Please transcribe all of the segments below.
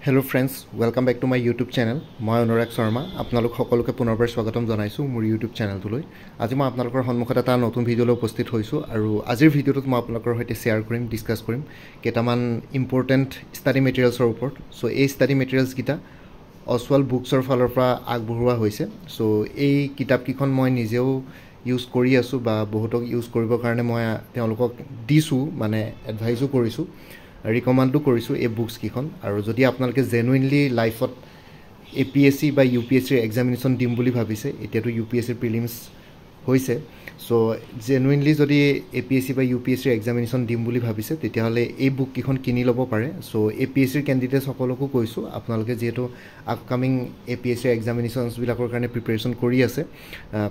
Hello friends, welcome back to my YouTube channel. মই অনুৰাগ শৰ্মা আপোনালোক সকলোকে পুনৰবাৰ স্বাগতম জনাইছো মোৰ YouTube চেনেলটোলৈ। আজি মই আপোনালোকৰ সন্মুখত এটা নতুন ভিডিঅ'লৈ উপস্থিত হৈছো আৰু আজিৰ ভিডিঅ'টোত মই আপোনালোকৰ সৈতে শেয়াৰ কৰিম, ডিসকাস কৰিম কেইটামান ইম্পৰ্টেন্ট ষ্টাডি মেটেৰিয়েলছৰ ওপৰত। সো এই ষ্টাডি মেটেৰিয়েলছ কিটা অসৱাল বুকছৰ ফালৰ পৰা আগবঢ়োৱা হৈছে। সো এই কিতাপকিখন মই নিজেও ইউজ কৰি আছো বা বহুতক ইউজ কৰিবৰ কাৰণে মই তেওঁলোকক দিছো, মানে এডভাইজো কৰিছো, ৰিকমেণ্ডো কৰিছো এই বুকছ কিখন। আৰু যদি আপোনালোকে জেনুইনলি লাইফত এপিএসসি বা ইউপিএসসিৰ এক্সামিনেশ্যন দিম বুলি ভাবিছে, এতিয়াতো ইউপিএসসিৰ প্ৰিলিমছ হৈছে, সো জেনুইনলি যদি এপিএসসি বা ইউপিএসসিৰ এক্সামিনেশ্যন দিম বুলি ভাবিছে তেতিয়াহ'লে এই বুক কিখন কিনি ল'ব পাৰে। সো এপিএসসিৰ কেণ্ডিডেটছ সকলকো কৈছোঁ, আপোনালোকে যিহেতু আপকামিং এপিএসসিৰ এক্সামিনেশ্যনছবিলাকৰ কাৰণে প্ৰিপেৰেশ্যন কৰি আছে,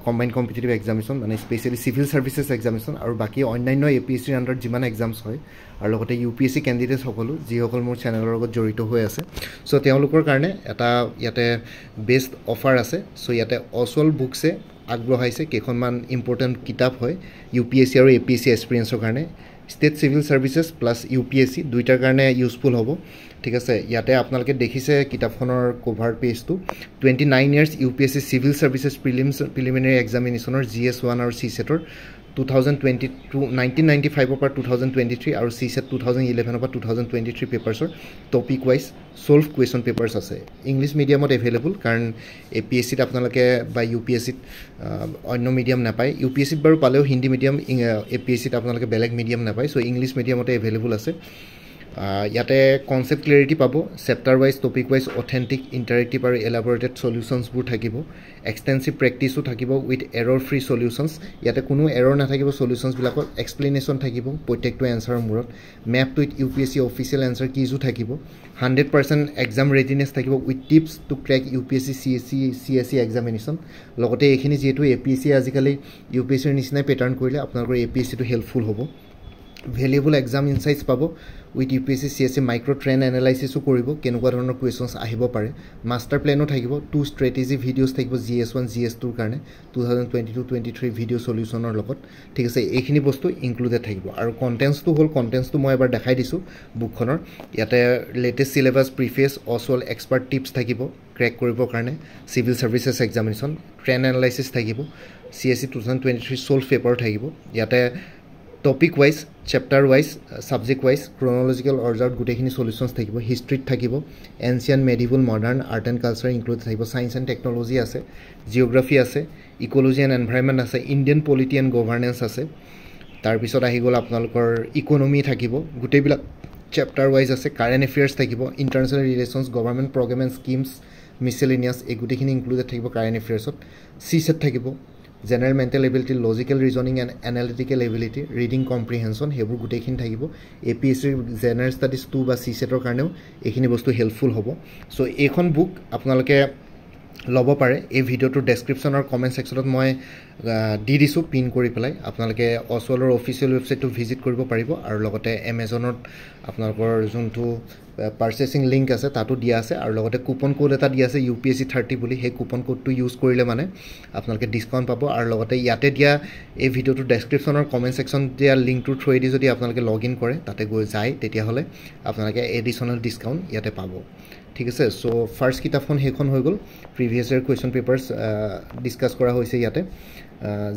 কম্বাইণ্ড কম্পিটিটিভ এক্সামিনেশ্যন মানে স্পেচিয়েলি চিভিল ছাৰ্ভিচেছ এক্সামিনেশ্যন আৰু বাকী অন্যান্য এপিএসসিৰ আণ্ডাৰত যিমান এক্সামছ হয় আৰু লগতে ইউপিএসসি কেণ্ডিডেটছ সকলো যিসকল মোৰ চেনেলৰ লগত জড়িত হৈ আছে, সো তেওঁলোকৰ কাৰণে এটা ইয়াতে বেষ্ট অফাৰ আছে। সো ইয়াতে অসৱাল বুকছে আগবঢ়াইছে কেইখনমান ইম্পৰ্টেণ্ট কিতাপ হয় ইউপিএসসি আৰু এপিএসসি এক্সপিৰিয়েঞ্চৰ কাৰণে। State civil services plus UPSC দুইটাৰ কাৰণে ইউজফুল হ'ব, ঠিক আছে। ইয়াতে আপোনালোকে দেখিছে কিতাপখনৰ কভাৰ পেজটো 29 years UPSC civil services preliminary এক্সামিনেশ্যনৰ GS1 আৰু CSETৰ 1995 পৰা 2023 আৰু CSET 2011 পৰা 2023 পেপাৰ্ছৰ topic wise solve question papers আছে। ইংলিছ মিডিয়ামত এভেইলেবল, কাৰণ এপিএসসিত আপোনালোকে বা ইউপিএসসিত অন্য মিডিয়াম নাপায়। ইউপিএসসিত বাৰু পালেও হিন্দী মিডিয়াম, এপিএসসিত আপোনালোকে বেলেগ মিডিয়াম নাপায়, সো ইংলিছ মিডিয়ামতে এভেইলেবল আছে। ইয়াতে কনচেপ্ট ক্লিয়াৰিটি পাব, chapter wise topic wise authentic interactive আৰু এলাবৰেটেড চলিউশ্যনছবোৰ থাকিব, এক্সটেনচিভ প্ৰেক্টিছো থাকিব উইথ এৰৰ ফ্ৰী চলিউশ্যনছ। ইয়াতে কোনো এৰৰ নাথাকিব, চলিউশ্যনছবিলাকৰ এক্সপ্লেনেশ্যন থাকিব প্ৰত্যেকটো এনচাৰৰ মূৰত, mapped with UPSC official answer কিজো থাকিব, 100% এক্সাম ৰেডিনেছ থাকিব with tips to crack UPSC CSE examination. লগতে এইখিনি যিহেতু এপিএসসি আজিকালি ইউপিএসচিৰ নিচিনাই পেটাৰ্ণ কৰিলে আপোনালোকৰ এপিএসচিটো হেল্পফুল হ'ব। ভেলুৱেবল এক্সাম ইনচাইটছ পাব with UPSC CSE micro' trend এনালাইচিছো কৰিব, কেনেকুৱা ধৰণৰ কুৱেশ্যনছ আহিব পাৰে। মাষ্টাৰ প্লেনো থাকিব, 2 ষ্ট্ৰেটেজি ভিডিঅ'ছ থাকিব GS1 GS2ৰ কাৰণে 2022-23 ভিডিঅ' চলিউশ্যনৰ লগত, ঠিক আছে। এইখিনি বস্তু ইনক্লুডেড থাকিব। আৰু কণ্টেণ্টছটো হ'ল, কণ্টেণ্টছটো মই এবাৰ দেখাই দিছোঁ বুকখনৰ। ইয়াতে লেটেষ্ট চিলেবাছ, প্ৰিফেচ, অসৱাল এক্সপাৰ্ট টিপছ থাকিব ক্ৰেক কৰিবৰ কাৰণে civil services examination, trend analysis থাকিব, CSE 2023 চল্ভ পেপাৰ থাকিব। ইয়াতে topic wise, chapter wise, subject wise, chronological অৰ্ডাৰত গোটেইখিনি চলিউশ্যনছ থাকিব। হিষ্ট্ৰীত থাকিব, ancient, medieval, modern, art and culture include থাকিব, ছায়েন্স এণ্ড টেকনলজি আছে, জিঅ'গ্ৰাফী আছে, ইক'লজি এণ্ড এনভাইৰনমেণ্ট আছে, ইণ্ডিয়ান পলিটি এণ্ড গভাৰ্নেন্স আছে। তাৰপিছত আহি গ'ল আপোনালোকৰ ইকনমি থাকিব, গোটেইবিলাক চেপ্টাৰ ৱাইজ আছে। কাৰেণ্ট এফেয়াৰ্ছ থাকিব, international relations, government programme and schemes, miscellaneous, এই গোটেইখিনি ইনক্লুডেড থাকিব কাৰেণ্ট এফেয়াৰ্ছত। CSET থাকিব, general mental ability, logical reasoning and analytical ability, reading comprehension, সেইবোৰ গোটেইখিনি থাকিব। এপিএসচিৰ জেনেৰেল ষ্টাডিজ 2 বা CSETৰ কাৰণেও এইখিনি বস্তু হেল্পফুল হ'ব। চ' এইখন বুক আপোনালোকে ল'ব পাৰে। এই ভিডিঅ'টোৰ ডেছক্ৰিপশ্যনৰ কমেণ্ট ছেকশ্যনত মই দি দিছোঁ পিন কৰি পেলাই, আপোনালোকে অসৱালৰ অফিচিয়েল ৱেবছাইটটো ভিজিট কৰিব পাৰিব। আৰু লগতে এমেজনত আপোনালোকৰ যোনটো পাৰ্চেচিং লিংক আছে তাতো দিয়া আছে, আৰু লগতে কুপন কোড এটা দিয়া আছে UPSC 30 বুলি, সেই কুপন কোডটো ইউজ কৰিলে মানে আপোনালোকে ডিছকাউণ্ট পাব। আৰু লগতে ইয়াতে দিয়া এই ভিডিঅ'টোৰ ডেছক্ৰিপশ্যনৰ কমেণ্ট ছেকশ্যন দিয়া লিংকটোৰ থ্ৰুৱেদি যদি আপোনালোকে লগ ইন কৰে, তাতে গৈ যায়, তেতিয়াহ'লে আপোনালোকে এডিশ্যনেল ডিছকাউণ্ট ইয়াতে পাব, ঠিক আছে। চ' ফাৰ্ষ্ট কিতাপখন সেইখন হৈ গ'ল, previous year question papers discuss কৰা হৈছে ইয়াতে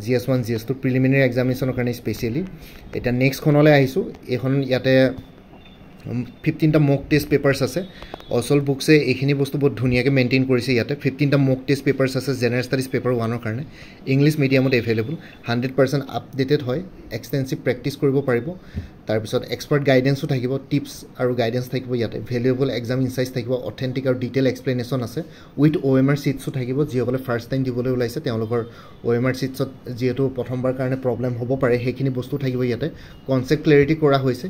GS1 GS2 প্ৰিলিমিনাৰী এক্সামিনেশ্যনৰ কাৰণে স্পেচিয়েলি। এতিয়া নেক্সটখনলৈ আহিছোঁ। এইখন ইয়াতে 15টা মক টেষ্ট পেপাৰ্ছ আছে। অসৱাল বুকছে এইখিনি বস্তু বহুত ধুনীয়াকৈ মেইনটেইন কৰিছে। ইয়াতে 15টা মক টেষ্ট পেপাৰ্ছ আছে জেনেৰেল ষ্টাডিজ পেপাৰ 1ৰ কাৰণে, ইংলিছ মিডিয়ামত এভেইলেবল, 100% আপডেটেড হয়, এক্সটেনচিভ প্ৰেক্টিছ কৰিব পাৰিব। তাৰপিছত এক্সপাৰ্ট গাইডেঞ্চো থাকিব, টিপছ আৰু গাইডেঞ্চ থাকিব ইয়াতে, ভেলুৱেবল এক্সাম ইনচাইটছ থাকিব, অথেণ্টিক আৰু ডিটেইল এক্সপ্লেনেশ্যন আছে উইথ OMR ছিটছো থাকিব। যিসকলে ফাৰ্ষ্ট টাইম দিবলৈ ওলাইছে তেওঁলোকৰ OMR ছিটছত যিহেতু প্ৰথমবাৰ কাৰণে প্ৰব্লেম হ'ব পাৰে, সেইখিনি বস্তু থাকিব ইয়াতে। কনচেপ্ট ক্লেৰিটি কৰা হৈছে,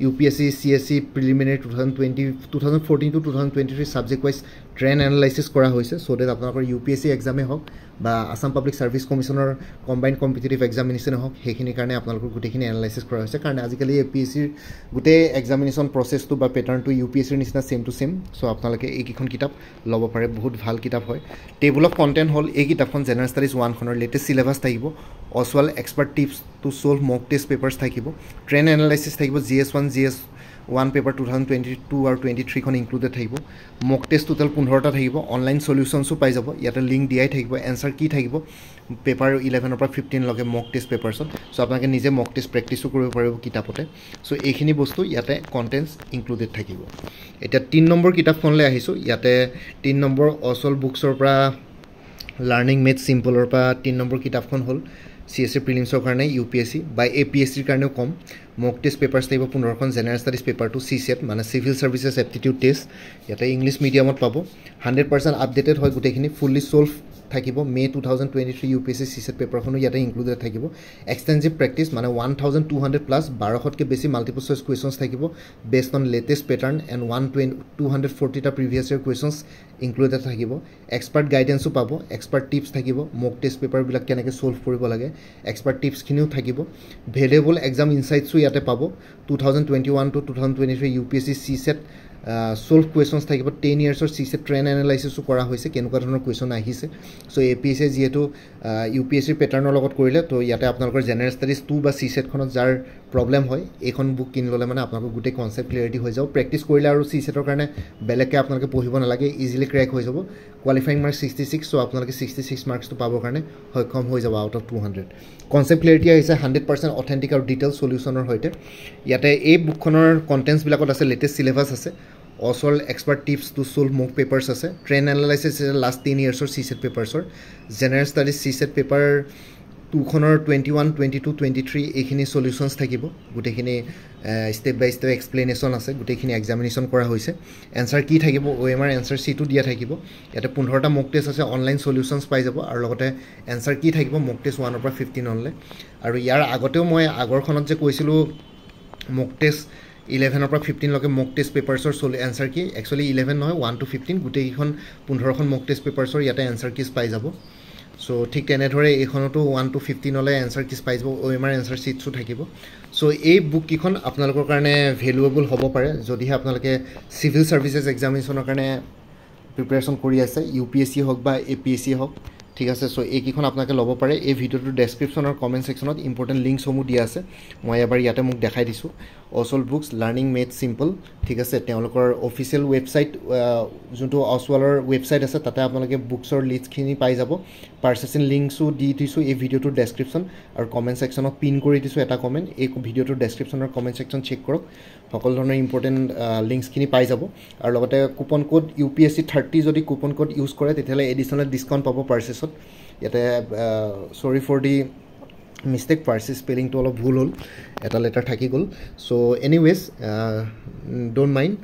UPSC CSE preliminary 2014 to 2023 subject wise trend analysis কৰা হৈছে, চ' ডেট আপোনালোকৰ UPSC এক্সামেই হওক বা আছাম পাব্লিক ছাৰ্ভিচ কমিশ্যনৰ কম্বাইণ্ড কম্পিটিটিভ এক্সামিনেশ্যনে হওক, সেইখিনিৰ কাৰণে আপোনালোকৰ গোটেইখিনি এনালাইচিছ কৰা হৈছে। কাৰণ আজিকালি এপিএসচিৰ গোটেই এক্সামিনেশ্যন প্ৰচেছটো বা পেটাৰ্ণটো UPSCৰ নিচিনা ছেম টু ছেম। চ' আপোনালোকে এইকেইখন কিতাপ ল'ব পাৰে, বহুত ভাল কিতাপ হয়। টেবুল অফ কণ্টেণ্ট হ'ল এই কিতাপখন, জেনেৰেল ষ্টাডিজ 1খনৰ লেটেষ্ট চিলেবাছ থাকিব, অসৱাল এক্সপাৰ্ট টিপছ টু চল্ভ মক টেষ্ট পেপাৰ্ছ থাকিব, ট্ৰেণ্ড এনালাইচিছ থাকিব, GS1 GS ওৱান পেপাৰ 2022 আৰু 23খন ইনক্লুডেড থাকিব মক টেষ্ট টোটেল 15টা থাকিব অনলাইন সলিউশনসও পাই যাব ইয়াতে লিংক দিয়াই থাকিব এনসাৰ কি থাকিব পেপাৰ 11 পৰা 15 লগে মক টেষ্ট পেপাৰছত সো আপোনালোকে নিজে মক টেষ্ট প্ৰেক্টিসও কৰিব পাৰিব কিতাপতে সো এইখিনি বস্তু ইয়াতে কন্টেন্টস ইনক্লুডেড থাকিব এটা 3 নম্বৰ কিতাপখনলৈ আহিছো ইয়াতে 3 নম্বৰ অসল বুকছৰ পৰা লাৰ্নিং মেথ সিম্পলৰ পৰা 3 নম্বৰ কিতাপখন হ'ল CSE প্ৰিলিমছৰ কাৰণে UPSC বাই APSCৰ কাৰণেও কম মক টেষ্ট পেপাৰছ থাকিব 15খন জেনাৰেল ষ্টাডিজ পেপাৰটো CSET মানে সিভিল সাৰ্ভিসেছ এপ্টিটিউড টেষ্ট ইয়াতে ইংলিশ মিডিয়ামত পাব 100% আপডেটেড হয় গোটেইখিনি ফুললি সলভ থাকিব মে 2023 UPSC CSET পেপাৰখনো ইয়াতে ইনক্লুডেড থাকিব এক্সটেনসিভ প্ৰেক্টিস মানে 1200 প্লাস 1200তকৈ বেছি মাল্টিপল চইচ কোৱেশ্যনছ থাকিব based on latest pattern and 240টা প্ৰিভিয়াছ ইয়াৰ কোৱেশ্যনছ ইনক্লুডেড থাকিব এক্সপাৰ্ট গাইডেন্সও পাব এক্সপাৰ্ট টিপছ থাকিব মক টেষ্ট পেপাৰবিলাক কেনেকৈ সলভ কৰিব লাগে এক্সপাৰ্ট টিপছখিনিও থাকিব ভেৰিয়েবল এক্সাম ইনসাইটছও ইয়াতে পাব 2021 to 2023 UPSC CSET সলভ কোৱেশ্যনছ থাকিব 10 ইয়াৰ্ছৰ CSET ট্ৰেণ্ড এনালাইচিছও কৰা হৈছে কেনেকুৱা ধৰণৰ কোৱেশ্যন আহিছে সো APSC যেহেতু UPSC প্যাটাৰ্নৰ লগত কৰিলে তো ইয়াতে আপোনালোকৰ জেনাৰেল ষ্টাডিজ 2 বা CSET খনত যাৰ প্ৰবলেম হয় এইখন বুক কিনি ললে মানে আপোনালোকৰ গোটেই কনসেপ্ট ক্লিয়াৰিটি হৈ যাব প্ৰেক্টিস কৰিলে আৰু CSETৰ কাৰণে বেলেগকে আপোনালোকে পঢ়িব নালাগে ইজিলি ক্ৰেক হৈ যাব কোৱালিফাইং মাৰ্কস 66 সো আপোনালোকে 66 মাৰ্কসটো পাবৰ কাৰণে সক্ষম হৈ যাব আউট অফ 200 কনসেপ্ট ক্লিয়াৰিটি আহিছে 100% অথেন্টিক আৰু ডিটেইল সলিউশনৰ হৈতে ইয়াতে এই বুকখনৰ কন্টেন্টস বিলাকত আছে লেটেষ্ট সিলেবাস আছে অসল expert tips to solve mock papers আছে ট্ৰেণ্ড এনালাইচিছ লাষ্ট 10 ইয়াৰ্ছৰ CSET পেপাৰছৰ জেনাৰেল ষ্টাডিজ CSET পেপাৰ 2খনৰ 21 22 23 এইখিনি সলিউশনছ থাকিব গোটেইখিনি স্টেপ বাই স্টেপ এক্সপ্লেনেশ্যন আছে গোটেইখিনি এক্সামিনেশ্যন কৰা হৈছে এনসাৰ কি থাকিব OMR এনসাৰ সিটো দিয়া থাকিব ইয়াতে 15টা মক টেষ্ট আছে অনলাইন সলিউশনছ পাই যাব আৰু লগতে এনসাৰ কি থাকিব মক টেষ্ট 1 পৰা 15 অনলে আৰু ইয়াৰ আগতেও মই আগৰখনত যে কৈছিলো মক টেষ্ট 11 পৰা 15 লকে মক টেষ্ট পেপাৰছৰ এনসাৰ কি একচুয়ালি 11 নহয় 1 to 15 গোটেইখন 15খন মক টেষ্ট পেপাৰছৰ ইয়াতে এনসাৰ কিজ পাই যাব সো ঠিক তেনেধৰে এইখনতো 1 to 15 লৈ এনসাৰ কিজ পাই যাব OMR এনসাৰ শীটসও থাকিব সো এই বুক কিখন আপোনালোকৰ কাৰণে ভ্যালুএবল হ'ব পাৰে যদিহে আপোনালোকে সিভিল সাৰ্ভিসেছ এক্সামিনেশ্যনৰ কাৰণে প্ৰিপাৰেচন কৰি আছে UPSC হওক বা APSC হওক ঠিক আছে সো এই কিখন আপোনালোকে ল'ব পাৰে এই ভিডিওটো ডেসক্ৰিপচন আৰু কমেন্ট সেকশনত ইম্পৰ্টেন্ট লিংকস সমূহ দিয়া আছে মই এবাৰ ইয়াতে মোক দেখাই দিছো অসল বুকস লাৰ্নিং মেথ সিম্পল ঠিক আছে তেওঁলোকৰ অফিচিয়েল ৱেবসাইট যোনটো অসৱালৰ ৱেবসাইট আছে তাতে আপোনালোকে বুকছৰ লিষ্টখিনি পাই যাব পাৰচেচিং লিংকসও দি দিছো এই ভিডিওটোৰ ডেসক্ৰিপচন আৰু কমেন্ট সেকশনত পিন কৰি দিছো এটা কমেন্ট এই ভিডিওটোৰ ডেসক্ৰিপচন আৰু কমেন্ট সেকশন চেক কৰক সকলো ধৰণৰ ইম্পৰ্টেন্ট লিংকসখিনি পাই যাব আৰু লগতে কুপন কোড UPSC 30 যদি কুপন কোড ইউজ কৰে তেতিয়ালে এডিশনাল ডিসকাউন্ট পাব পাৰচেছত ইয়াতে সৰি ফৰ দি মিস্টেক পাৰ্সেস স্পেলিংটো অলপ ভুল হ'ল এটা লেটাৰ থাকি গ'ল সো এনিৱেজ ডোন্ট মাইন্ড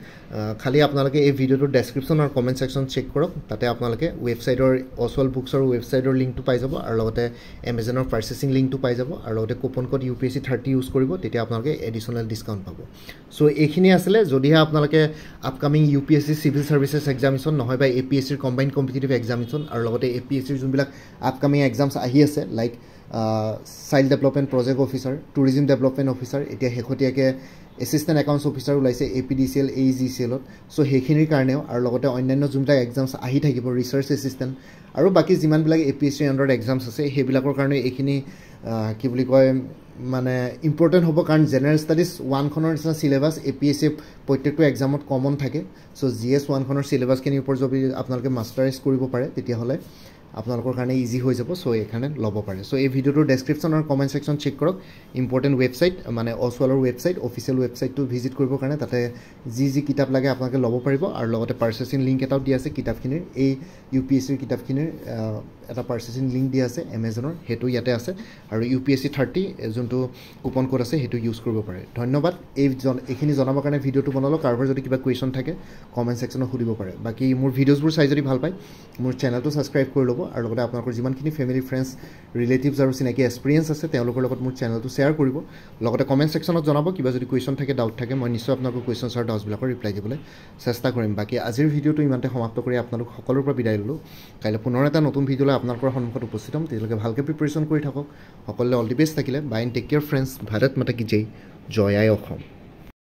খালি আপোনালোকে এই ভিডিওটোৰ ডেসক্ৰিপচন আৰু কমেন্ট সেকশন চেক কৰক তাতে আপোনালোকে ৱেবসাইটৰ অসল বুকছৰ ৱেবসাইটৰ লিংকটো পাই যাব আৰু লগতে Amazonৰ পাৰ্চেচিং লিংকটো পাই যাব আৰু লগতে কুপন কোড UPSC 30 ইউজ কৰিব তেতিয়া আপোনালোকে এডিশনাল ডিসকাউন্ট পাব সো এইখিনি আছিল যদিহে আপোনালোকে আপকামিং UPSC সিভিল সাৰ্ভিসেছ এক্সামিনেশ্যন নহয় বা APSCৰ কম্বাইন্ড কম্পিটিটিভ এক্সামিনেশ্যন আৰু লগতে APSCৰ যোনবিলাক আপকামিং এক্সামছ আহি আছে like child development project officer tourism development officer এতিয়া হেখতিয়াকে এসিস্ট্যান্ট একাউন্টস অফিচাৰ ওলাইছে APDCL AEGCL সো হেখিনিৰ কাৰণেও আৰু লগতে অন্যান্য যোনটা এক্সামছ আহি থাকিব ৰিসাৰ্চ এসিস্ট্যান্ট আৰু বাকি যিমান বিলাক APSC আন্ডাৰ এক্সামছ আছে হেবিলাকৰ কাৰণে এইখিনি কি বুলি কয় মানে ইম্পৰ্টেন্ট হ'ব কাৰণ জেনাৰেল ষ্টাডিজ 1 খনৰ নিচিনা সিলেবাস APSC প্ৰত্যেকটো এক্সামত কমন থাকে সো GS 1 খনৰ সিলেবাসখিনি ওপৰ যদি আপোনালোকে মাষ্টাৰাইজ কৰিব পাৰে তেতিয়া হলে আপোনালোকৰ কাৰণে ইজি হৈ যাব সো এখানে ল'ব পাৰে সো এই ভিডিওটোৰ ডেসক্ৰিপচন আৰু কমেন্ট সেকশন চেক কৰক ইম্পৰ্টেন্ট ৱেবসাইট মানে অসৱালৰ ৱেবসাইট অফিচিয়েল ৱেবসাইটটো ভিজিট কৰিবৰ কাৰণে তাতে যি কিতাপ লাগে আপোনালোকে ল'ব পাৰিব আৰু লগতে পাৰ্চেচিং লিংক এটাও দিয়া আছে কিতাপখিনিৰ এই UPSCৰ কিতাপখিনিৰ এটা পাৰ্চেচিং লিংক দিয়া আছে Amazonৰ হেতু ইয়াতে আছে আৰু UPSC 30 যোনটো কুপন কোড আছে হেতু ইউজ কৰিব পাৰে ধন্যবাদ এইখিনি জনাবৰ কাৰণে ভিডিওটো বনালো কাৰোবাৰ যদি কিবা কোৱেশ্চন থাকে কমেন্ট সেকশনত সুধিব পাৰে বাকি মোৰ ভিডিওছবোৰ চাই যদি ভাল পায় মোৰ চেনেলটো সাবস্ক্ৰাইব কৰি ল'ব আৰু লগতে আপোনালোকৰ যিমানখিনি ফ্যামিলি ফ্ৰেন্ডছ ৰিলেটিভছ আৰু চিনাকি এক্সপেৰিয়েন্স আছে তেওঁলোকৰ লগত মোৰ চেনেলটো শেয়াৰ কৰিব লগতে কমেন্ট সেকশনত জনাব কিবা যদি কোৱেশ্চন থাকে ডাউট থাকে মই নিশ্চয় আপোনালোকৰ কোৱেশ্চনছ আৰু ডাউটছবিলাকৰ ৰিপ্লাই দিবলৈ চেষ্টা কৰিম বাকি আজিৰ ভিডিওটো ইমানতে সমাপ্ত কৰি আপোনালোক সকলোৰ পৰা বিদায় ললো কাইলৈ পুনৰ এটা নতুন ভিডিঅ'লৈ আপোনালোকৰ সন্মুখত উপস্থিত হ'ম তেতিয়ালৈকে ভালকৈ প্ৰিপাৰেচন কৰি থাকক সকলোলৈ অল দি বেষ্ট থাকিলে bye and take care friends Bharat Mata কি জয় জয় আই অসম